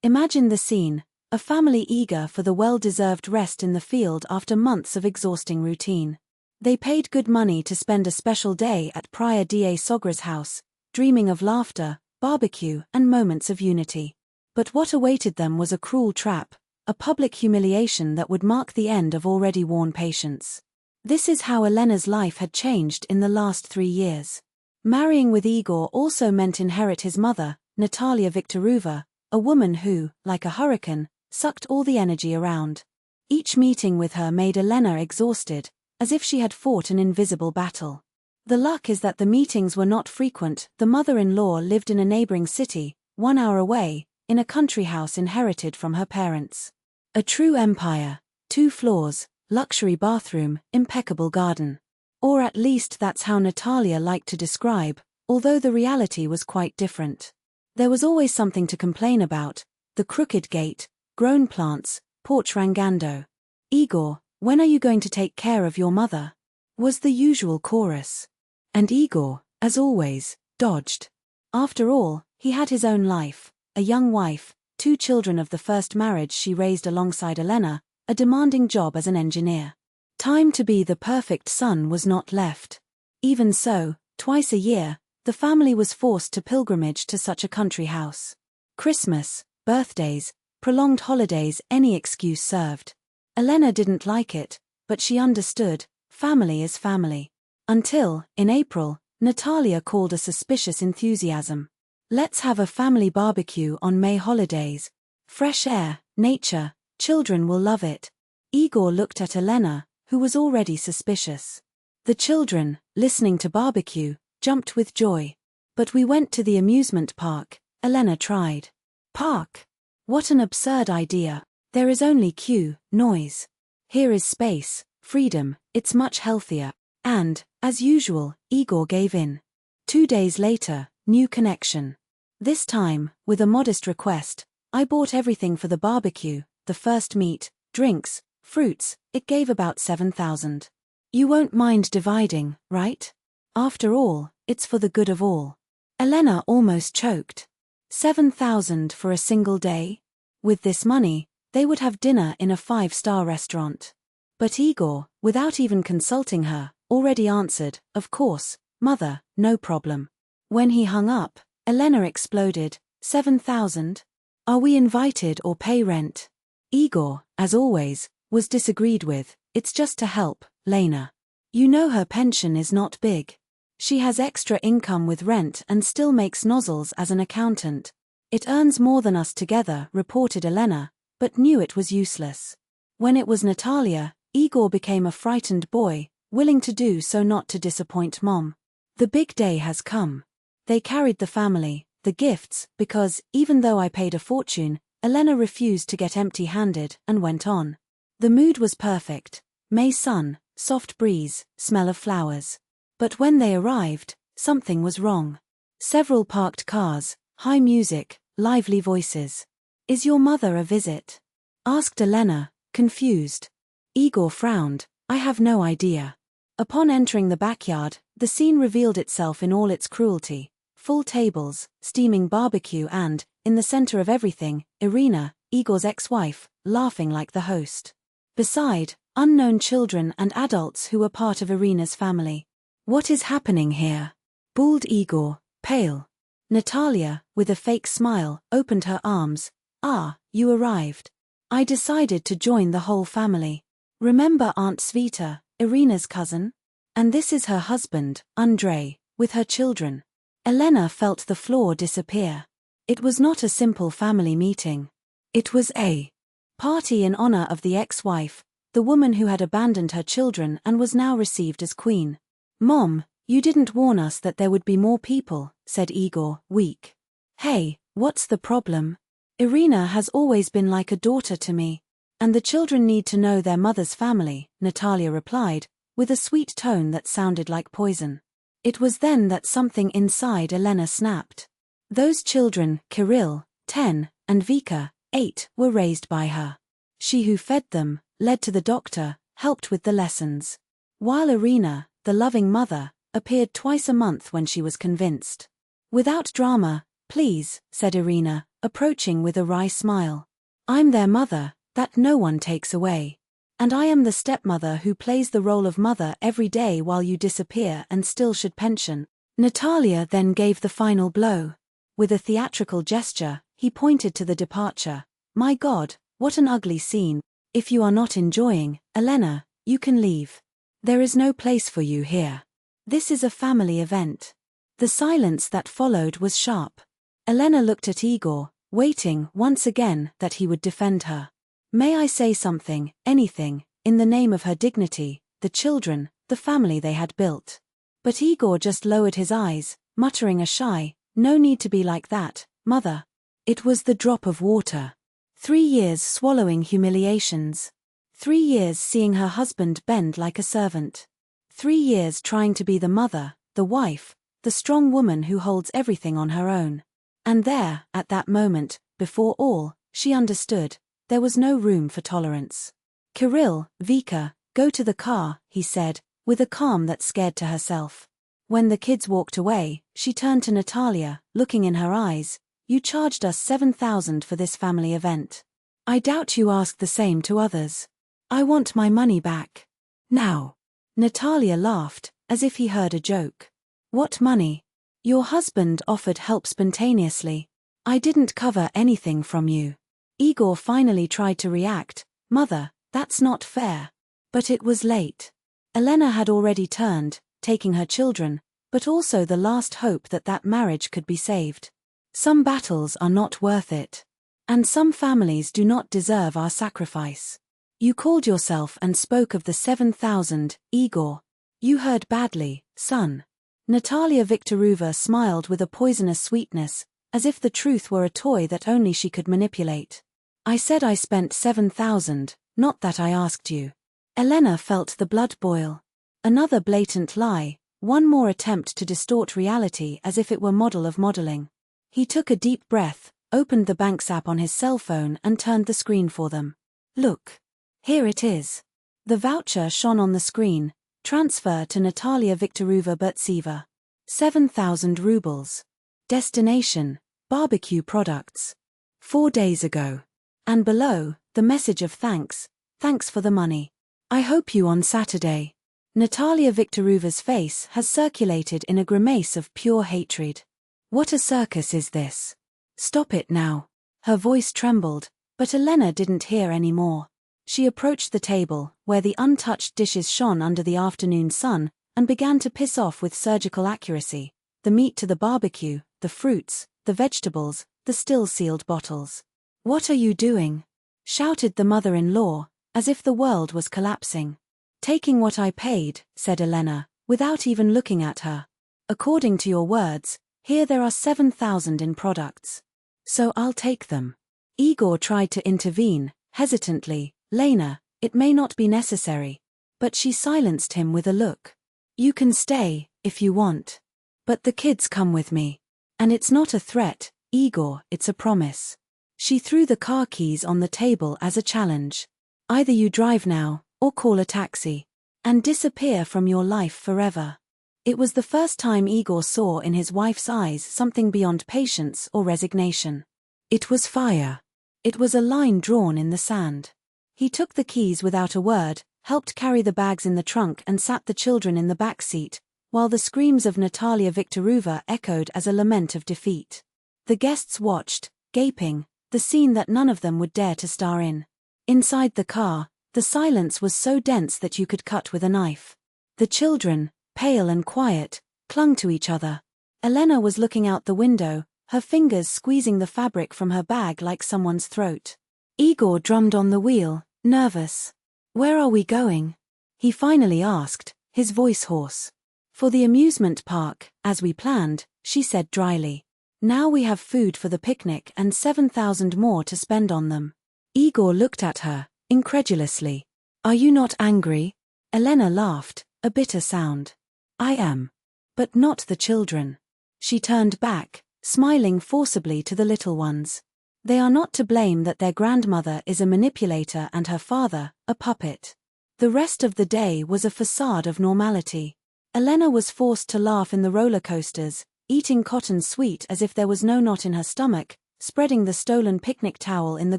Imagine the scene, a family eager for the well-deserved rest in the field after months of exhausting routine. They paid good money to spend a special day at Praia da Sogra's house, dreaming of laughter, barbecue, and moments of unity. But what awaited them was a cruel trap, a public humiliation that would mark the end of already worn patience. This is how Elena's life had changed in the last 3 years. Marrying with Igor also meant inherit his mother, Natalia Viktorova, a woman who, like a hurricane, sucked all the energy around. Each meeting with her made Elena exhausted, as if she had fought an invisible battle. The luck is that the meetings were not frequent. The mother-in-law lived in a neighboring city, 1 hour away, in a country house inherited from her parents. A true empire, 2 floors, luxury bathroom, impeccable garden. Or at least that's how Natalia liked to describe, although the reality was quite different. There was always something to complain about: the crooked gate, grown plants, porch rangando. "Igor, when are you going to take care of your mother?" was the usual chorus. And Igor, as always, dodged. After all, he had his own life, a young wife, 2 children of the first marriage she raised alongside Elena, a demanding job as an engineer. Time to be the perfect son was not left. Even so, twice a year, the family was forced to pilgrimage to such a country house. Christmas, birthdays, prolonged holidays, any excuse served. Elena didn't like it, but she understood, family is family. Until, in April, Natalia called a suspicious enthusiasm. "Let's have a family barbecue on May holidays. Fresh air, nature, children will love it." Igor looked at Elena, who was already suspicious. The children, listening to barbecue, jumped with joy. "But we went to the amusement park," Elena tried. "Park? What an absurd idea. There is only queue, noise. Here is space, freedom, it's much healthier." And, as usual, Igor gave in. 2 days later, new connection. This time, with a modest request, "I bought everything for the barbecue, the first meat, drinks, fruits." It gave about 7,000. "You won't mind dividing, right? After all, it's for the good of all." Elena almost choked. 7,000 for a single day? With this money, they would have dinner in a 5-star restaurant. But Igor, without even consulting her, already answered, "Of course, mother, no problem." When he hung up, Elena exploded, 7,000? Are we invited or pay rent?" Igor, as always, was disagreed with. "It's just to help, Lena. You know her pension is not big. She has extra income with rent and still makes nozzles as an accountant. It earns more than us together," reported Elena, but knew it was useless. When it was Natalia, Igor became a frightened boy, willing to do so not to disappoint Mom. The big day has come. They carried the family, the gifts, because, even though I paid a fortune, Elena refused to get empty-handed, and went on. The mood was perfect. May sun, soft breeze, smell of flowers. But when they arrived, something was wrong. Several parked cars, high music, lively voices. "Is your mother a visit?" asked Elena, confused. Igor frowned. "I have no idea." Upon entering the backyard, the scene revealed itself in all its cruelty. Full tables, steaming barbecue and, in the center of everything, Irina, Igor's ex-wife, laughing like the host. Beside, unknown children and adults who were part of Irina's family. "What is happening here?" bawled Igor, pale. Natalia, with a fake smile, opened her arms. "Ah, you arrived. I decided to join the whole family. Remember Aunt Sveta, Irina's cousin? And this is her husband, Andrei, with her children." Elena felt the floor disappear. It was not a simple family meeting. It was a party in honor of the ex-wife, the woman who had abandoned her children and was now received as queen. "Mom, you didn't warn us that there would be more people," said Igor, weak. "Hey, what's the problem? Irina has always been like a daughter to me. And the children need to know their mother's family," Natalia replied, with a sweet tone that sounded like poison. It was then that something inside Elena snapped. Those children, Kirill, 10, and Vika, 8, were raised by her. She who fed them, led to the doctor, helped with the lessons. While Irina, the loving mother, appeared twice a month when she was convinced. "Without drama, please," said Irina, approaching with a wry smile. I'm their mother, that no one takes away. And I am the stepmother who plays the role of mother every day while you disappear and still should pension. Natalia then gave the final blow. With a theatrical gesture, he pointed to the departure. My God, what an ugly scene. If you are not enjoying, Elena, you can leave. There is no place for you here. This is a family event. The silence that followed was sharp. Elena looked at Igor, waiting, once again, that he would defend her. May I say something, anything, in the name of her dignity, the children, the family they had built? But Igor just lowered his eyes, muttering a shy, no need to be like that, mother. It was the drop of water. 3 years swallowing humiliations. 3 years seeing her husband bend like a servant. 3 years trying to be the mother, the wife, the strong woman who holds everything on her own. And there, at that moment, before all, she understood, there was no room for tolerance. Kirill, Vika, go to the car, he said, with a calm that scared to herself. When the kids walked away, she turned to Natalia, looking in her eyes. You charged us 7,000 for this family event. I doubt you asked the same to others. I want my money back. Now. Natalia laughed, as if he heard a joke. What money? Your husband offered help spontaneously. I didn't cover anything from you. Igor finally tried to react. Mother, that's not fair. But it was late. Elena had already turned, taking her children, but also the last hope that that marriage could be saved. Some battles are not worth it. And some families do not deserve our sacrifice. You called yourself and spoke of the 7,000, Igor. You heard badly, son. Natalia Viktorova smiled with a poisonous sweetness, as if the truth were a toy that only she could manipulate. I said I spent 7,000, not that I asked you. Elena felt the blood boil. Another blatant lie, one more attempt to distort reality as if it were model of modeling. He took a deep breath, opened the bank's app on his cell phone and turned the screen for them. Look. Here it is. The voucher shone on the screen. Transfer to Natalia Viktorova Burtseva. 7,000 rubles. Destination, barbecue products. 4 days ago. And below, the message of thanks. Thanks for the money. I hope you on Saturday. Natalia Viktorova's face has circulated in a grimace of pure hatred. What a circus is this? Stop it now. Her voice trembled, but Elena didn't hear any more. She approached the table, where the untouched dishes shone under the afternoon sun, and began to piss off with surgical accuracy. The meat to the barbecue, the fruits, the vegetables, the still-sealed bottles. What are you doing? Shouted the mother-in-law, as if the world was collapsing. Taking what I paid, said Elena, without even looking at her. According to your words, here there are 7,000 in products. So I'll take them. Igor tried to intervene, hesitantly. Lena, it may not be necessary. But she silenced him with a look. You can stay, if you want. But the kids come with me. And it's not a threat, Igor, it's a promise. She threw the car keys on the table as a challenge. Either you drive now, or call a taxi. And disappear from your life forever. It was the first time Igor saw in his wife's eyes something beyond patience or resignation. It was fire. It was a line drawn in the sand. He took the keys without a word, helped carry the bags in the trunk and sat the children in the back seat, while the screams of Natalia Viktorova echoed as a lament of defeat. The guests watched, gaping, the scene that none of them would dare to star in. Inside the car, the silence was so dense that you could cut with a knife. The children, pale and quiet, clung to each other. Elena was looking out the window, her fingers squeezing the fabric from her bag like someone's throat. Igor drummed on the wheel, nervous. Where are we going? He finally asked, his voice hoarse. For the amusement park, as we planned, she said dryly. Now we have food for the picnic and 7,000 more to spend on them. Igor looked at her, incredulously. Are you not angry? Elena laughed, a bitter sound. I am. But not the children. She turned back, smiling forcibly to the little ones. They are not to blame that their grandmother is a manipulator and her father, a puppet. The rest of the day was a facade of normality. Elena was forced to laugh in the roller coasters, eating cotton sweet as if there was no knot in her stomach, spreading the stolen picnic towel in the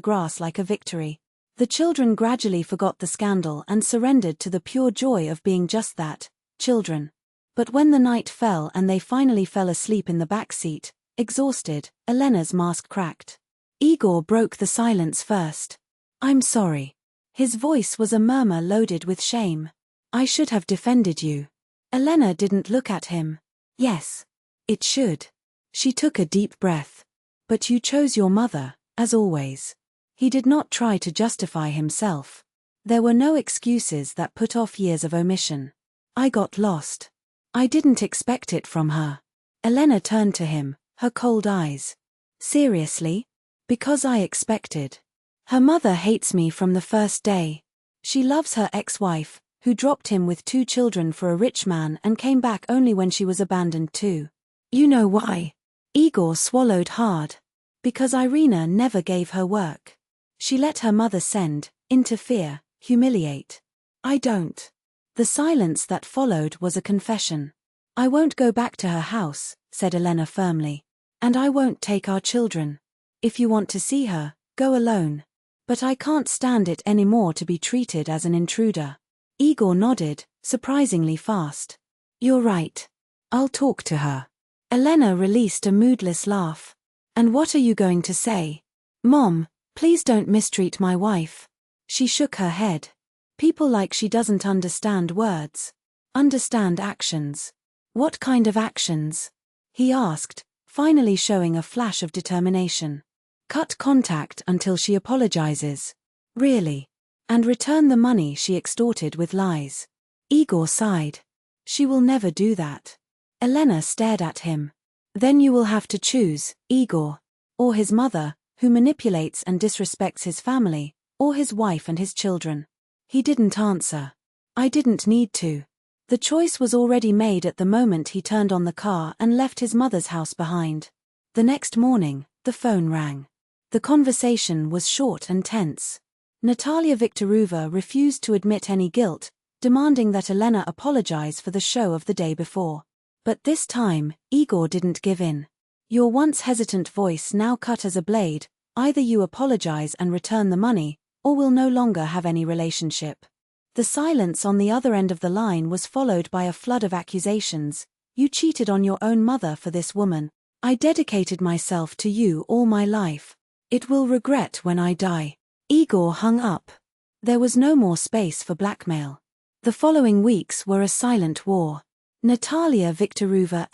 grass like a victory. The children gradually forgot the scandal and surrendered to the pure joy of being just that, children. But when the night fell and they finally fell asleep in the back seat, exhausted, Elena's mask cracked. Igor broke the silence first. "I'm sorry." His voice was a murmur loaded with shame. "I should have defended you." Elena didn't look at him. "Yes. It should." She took a deep breath. "But you chose your mother, as always." He did not try to justify himself. There were no excuses that put off years of omission. "I got lost. I didn't expect it from her." Elena turned to him, her cold eyes. "Seriously? Because I expected. Her mother hates me from the first day. She loves her ex-wife, who dropped him with 2 children for a rich man and came back only when she was abandoned too. You know why?" Igor swallowed hard. "Because Irina never gave her work. She let her mother interfere, humiliate." "I don't." The silence that followed was a confession. "I won't go back to her house," said Elena firmly. "And I won't take our children. If you want to see her, go alone. But I can't stand it anymore to be treated as an intruder." Igor nodded, surprisingly fast. "You're right. I'll talk to her." Elena released a moodless laugh. "And what are you going to say?" "Mom, please don't mistreat my wife." She shook her head. "People like she doesn't understand words. Understand actions." "What kind of actions?" he asked, finally showing a flash of determination. "Cut contact until she apologizes." "Really? And return the money she extorted with lies." Igor sighed. "She will never do that." Elena stared at him. "Then you will have to choose, Igor. Or his mother, who manipulates and disrespects his family, or his wife and his children." He didn't answer. "I didn't need to." The choice was already made at the moment he turned on the car and left his mother's house behind. The next morning, the phone rang. The conversation was short and tense. Natalia Viktorova refused to admit any guilt, demanding that Elena apologize for the show of the day before. But this time, Igor didn't give in. Your once hesitant voice now cut as a blade: "Either you apologize and return the money, or we'll no longer have any relationship." The silence on the other end of the line was followed by a flood of accusations. "You cheated on your own mother for this woman. I dedicated myself to you all my life. It will regret when I die." Igor hung up. There was no more space for blackmail. The following weeks were a silent war. Natalia Viktorova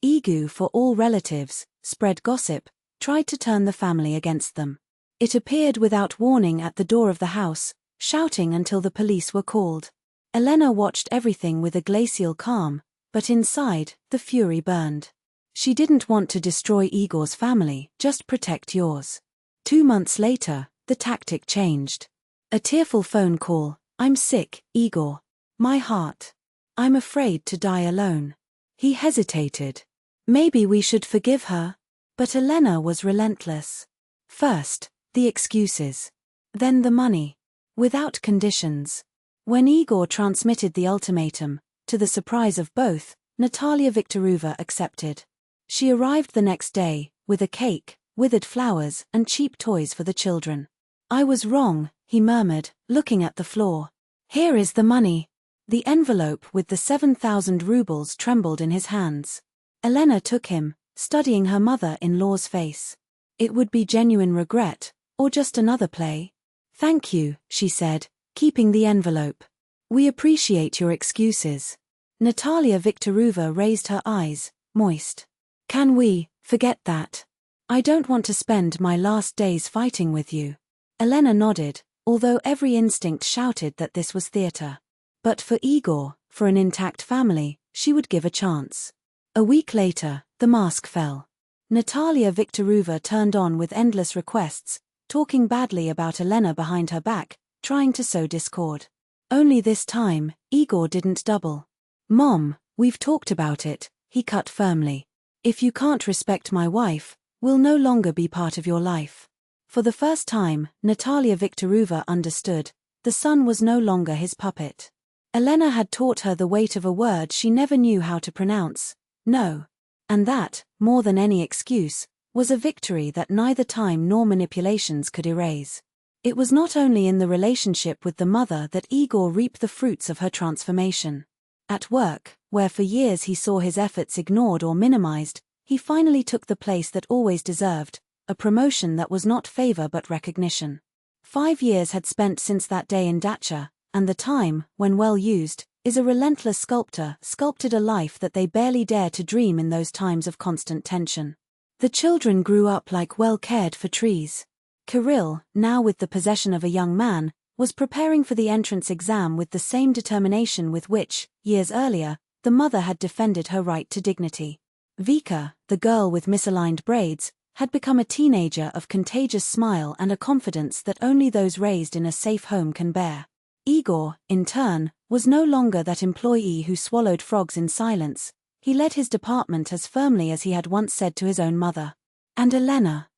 Igu, for all relatives, spread gossip, tried to turn the family against them. It appeared without warning at the door of the house, shouting until the police were called. Elena watched everything with a glacial calm, but inside, the fury burned. She didn't want to destroy Igor's family, just protect yours. 2 months later, the tactic changed. A tearful phone call: "I'm sick, Igor. My heart. I'm afraid to die alone." He hesitated. "Maybe we should forgive her?" But Elena was relentless. First, the excuses. Then the money. Without conditions. When Igor transmitted the ultimatum, to the surprise of both, Natalia Viktorova accepted. She arrived the next day, with a cake, withered flowers, and cheap toys for the children. "I was wrong," he murmured, looking at the floor. "Here is the money." The envelope with the 7,000 rubles trembled in his hands. Elena took him, studying her mother-in-law's face. It would be genuine regret, or just another play. "Thank you," she said, keeping the envelope. "We appreciate your excuses." Natalia Viktorova raised her eyes, moist. "Can we forget that? I don't want to spend my last days fighting with you." Elena nodded, although every instinct shouted that this was theater. But for Igor, for an intact family, she would give a chance. A week later, the mask fell. Natalia Viktorova turned on with endless requests, talking badly about Elena behind her back, trying to sow discord. Only this time, Igor didn't double. "Mom, we've talked about it," he cut firmly. "If you can't respect my wife, we'll no longer be part of your life." For the first time, Natalia Viktorova understood. The son was no longer his puppet. Elena had taught her the weight of a word she never knew how to pronounce: no. And that, more than any excuse, was a victory that neither time nor manipulations could erase. It was not only in the relationship with the mother that Igor reaped the fruits of her transformation. At work, where for years he saw his efforts ignored or minimized, he finally took the place that always deserved, a promotion that was not favor but recognition. 5 years had spent since that day in Dacha, and the time, when well used, is a relentless sculptor, sculpted a life that they barely dare to dream in those times of constant tension. The children grew up like well-cared-for trees. Kirill, now with the possession of a young man, was preparing for the entrance exam with the same determination with which, years earlier, the mother had defended her right to dignity. Vika, the girl with misaligned braids, had become a teenager of contagious smile and a confidence that only those raised in a safe home can bear. Igor, in turn, was no longer that employee who swallowed frogs in silence. He led his department as firmly as he had once said to his own mother. And Elena.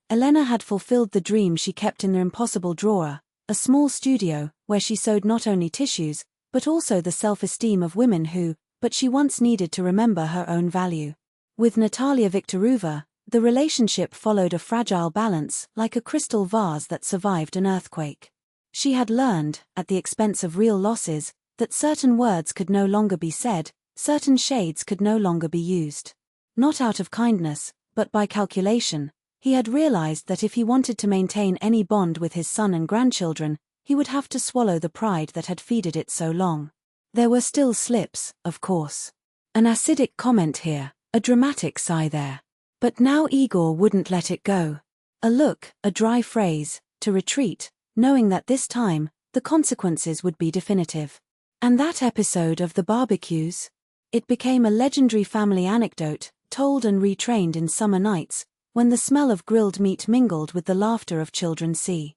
Elena had fulfilled the dream she kept in the impossible drawer, a small studio, where she sewed not only tissues, but also the self-esteem of women who, but she once needed to remember her own value. With Natalia Viktorovna, the relationship followed a fragile balance, like a crystal vase that survived an earthquake. She had learned, at the expense of real losses, that certain words could no longer be said, certain shades could no longer be used. Not out of kindness, but by calculation, he had realized that if he wanted to maintain any bond with his son and grandchildren, he would have to swallow the pride that had feeded it so long. There were still slips, of course. An acidic comment here, a dramatic sigh there. But now Igor wouldn't let it go. A look, a dry phrase, to retreat, knowing that this time, the consequences would be definitive. And that episode of the barbecues? It became a legendary family anecdote, told and retrained in summer nights, when the smell of grilled meat mingled with the laughter of children. See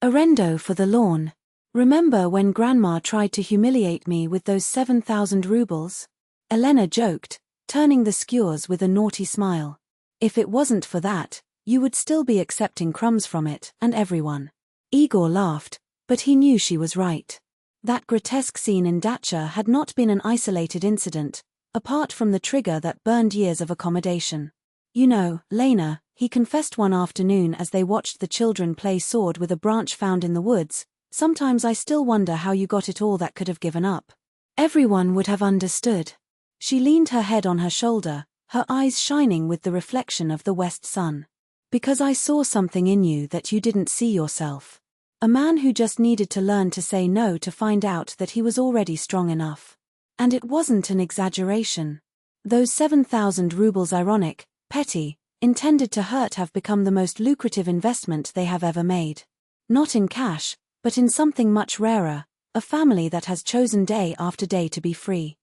Arendo for the lawn. Remember when Grandma tried to humiliate me with those 7,000 rubles? Elena joked, turning the skewers with a naughty smile. If it wasn't for that, you would still be accepting crumbs from it, and everyone. Igor laughed, but he knew she was right. That grotesque scene in Dacha had not been an isolated incident, apart from the trigger that burned years of accommodation. You know, Lena, he confessed one afternoon as they watched the children play sword with a branch found in the woods, sometimes I still wonder how you got it all that could have given up. Everyone would have understood. She leaned her head on her shoulder, her eyes shining with the reflection of the west sun. Because I saw something in you that you didn't see yourself. A man who just needed to learn to say no to find out that he was already strong enough. And it wasn't an exaggeration. Those 7,000 rubles, ironic, petty, intended to hurt, have become the most lucrative investment they have ever made. Not in cash, but in something much rarer, a family that has chosen day after day to be free.